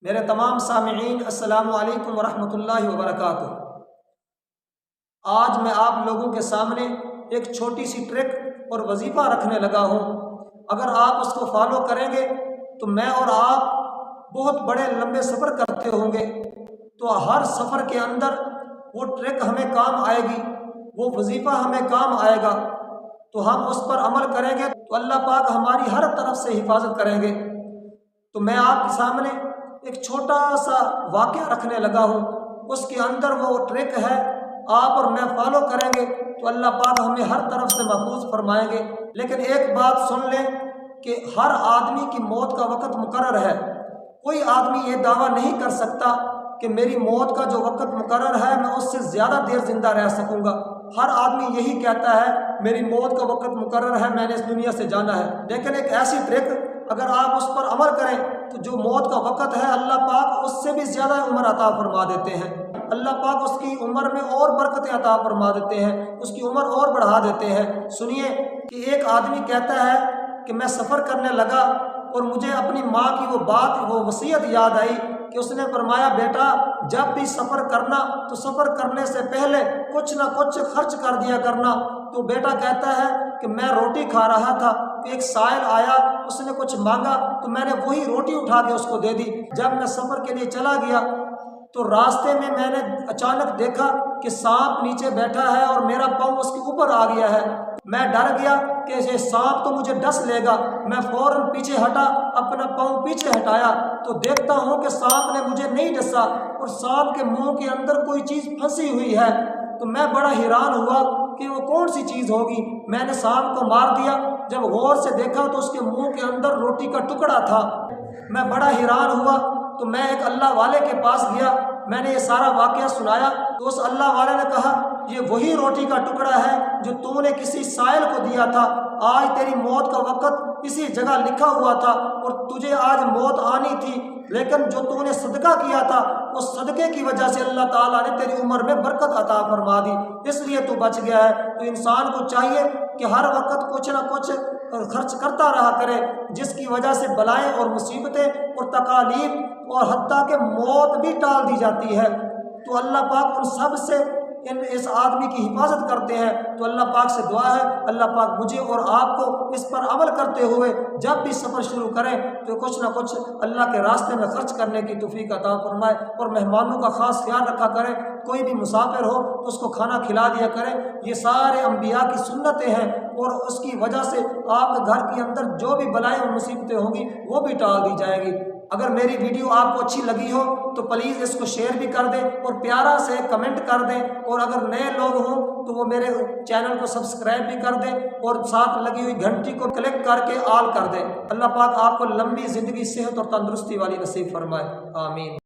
میرے تمام سامعین السلام علیکم ورحمۃ اللہ وبرکاتہ۔ آج میں آپ لوگوں کے سامنے ایک چھوٹی سی ٹرک اور وظیفہ رکھنے لگا ہوں۔ اگر آپ اس کو فالو کریں گے تو میں اور آپ بہت بڑے لمبے سفر کرتے ہوں گے، تو ہر سفر کے اندر وہ ٹرک ہمیں کام آئے گی، وہ وظیفہ ہمیں کام آئے گا، تو ہم اس پر عمل کریں گے تو اللہ پاک ہماری ہر طرف سے حفاظت کریں گے۔ تو میں آپ کے سامنے ایک چھوٹا سا واقعہ رکھنے لگا ہوں، اس کے اندر وہ ٹرک ہے، آپ اور میں فالو کریں گے تو اللہ پاک ہمیں ہر طرف سے محفوظ فرمائیں گے۔ لیکن ایک بات سن لیں کہ ہر آدمی کی موت کا وقت مقرر ہے۔ کوئی آدمی یہ دعویٰ نہیں کر سکتا کہ میری موت کا جو وقت مقرر ہے میں اس سے زیادہ دیر زندہ رہ سکوں گا۔ ہر آدمی یہی کہتا ہے میری موت کا وقت مقرر ہے، میں نے اس دنیا سے جانا ہے۔ لیکن ایک ایسی ٹرک اگر آپ اس پر عمل کریں تو جو موت کا وقت ہے اللہ پاک اس سے بھی زیادہ عمر عطا فرما دیتے ہیں۔ اللہ پاک اس کی عمر میں اور برکتیں عطا فرما دیتے ہیں، اس کی عمر اور بڑھا دیتے ہیں۔ سنیے کہ ایک آدمی کہتا ہے کہ میں سفر کرنے لگا اور مجھے اپنی ماں کی وہ وصیت یاد آئی کہ اس نے فرمایا بیٹا جب بھی سفر کرنا تو سفر کرنے سے پہلے کچھ نہ کچھ خرچ کر دیا کرنا۔ تو بیٹا کہتا ہے کہ میں روٹی کھا رہا تھا کہ ایک سائل آیا، اس نے کچھ مانگا تو میں نے وہی روٹی اٹھا کے اس کو دے دی۔ جب میں سفر کے لیے چلا گیا تو راستے میں نے اچانک دیکھا کہ سانپ نیچے بیٹھا ہے اور میرا پاؤں اس کے اوپر آ گیا ہے۔ میں ڈر گیا کہ یہ سانپ تو مجھے ڈس لے گا، میں فوراً پیچھے ہٹا، اپنا پاؤں پیچھے ہٹایا تو دیکھتا ہوں کہ سانپ نے مجھے نہیں ڈسا اور سانپ کے منہ کے اندر کوئی چیز پھنسی ہوئی ہے۔ تو میں بڑا حیران ہوا کہ وہ کون سی چیز ہوگی۔ میں نے سانپ کو مار دیا، جب غور سے دیکھا تو اس کے منہ کے اندر روٹی کا ٹکڑا تھا۔ میں بڑا حیران ہوا تو میں ایک اللہ والے کے پاس گیا، میں نے یہ سارا واقعہ سنایا تو اس اللہ والے نے کہا یہ وہی روٹی کا ٹکڑا ہے جو تو نے کسی سائل کو دیا تھا، آج تیری موت کا وقت اسی جگہ لکھا ہوا تھا اور تجھے آج موت آنی تھی، لیکن جو تو نے صدقہ کیا تھا اس صدقے کی وجہ سے اللہ تعالیٰ نے تیری عمر میں برکت عطا فرما دی، اس لیے تو بچ گیا ہے۔ تو انسان کو چاہیے کہ ہر وقت کچھ نہ کچھ خرچ کرتا رہا کرے، جس کی وجہ سے بلائیں اور مصیبتیں اور تکالیف اور حتیٰ کہ موت بھی ٹال دی جاتی ہے۔ تو اللہ پاک ان سب سے اس آدمی کی حفاظت کرتے ہیں۔ تو اللہ پاک سے دعا ہے اللہ پاک مجھے اور آپ کو اس پر عمل کرتے ہوئے جب بھی سفر شروع کریں تو کچھ نہ کچھ اللہ کے راستے میں خرچ کرنے کی توفیق عطا فرمائے، اور مہمانوں کا خاص خیال رکھا کریں، کوئی بھی مسافر ہو تو اس کو کھانا کھلا دیا کریں۔ یہ سارے انبیاء کی سنتیں ہیں اور اس کی وجہ سے آپ کے گھر کے اندر جو بھی بلائیں اور مصیبتیں ہوں گی وہ بھی ٹال دی جائے گی۔ اگر میری ویڈیو آپ کو اچھی لگی ہو تو پلیز اس کو شیئر بھی کر دیں اور پیارا سے کمنٹ کر دیں، اور اگر نئے لوگ ہوں تو وہ میرے چینل کو سبسکرائب بھی کر دیں اور ساتھ لگی ہوئی گھنٹی کو کلک کر کے آل کر دیں۔ اللہ پاک آپ کو لمبی زندگی، صحت اور تندرستی والی نصیب فرمائے، آمین۔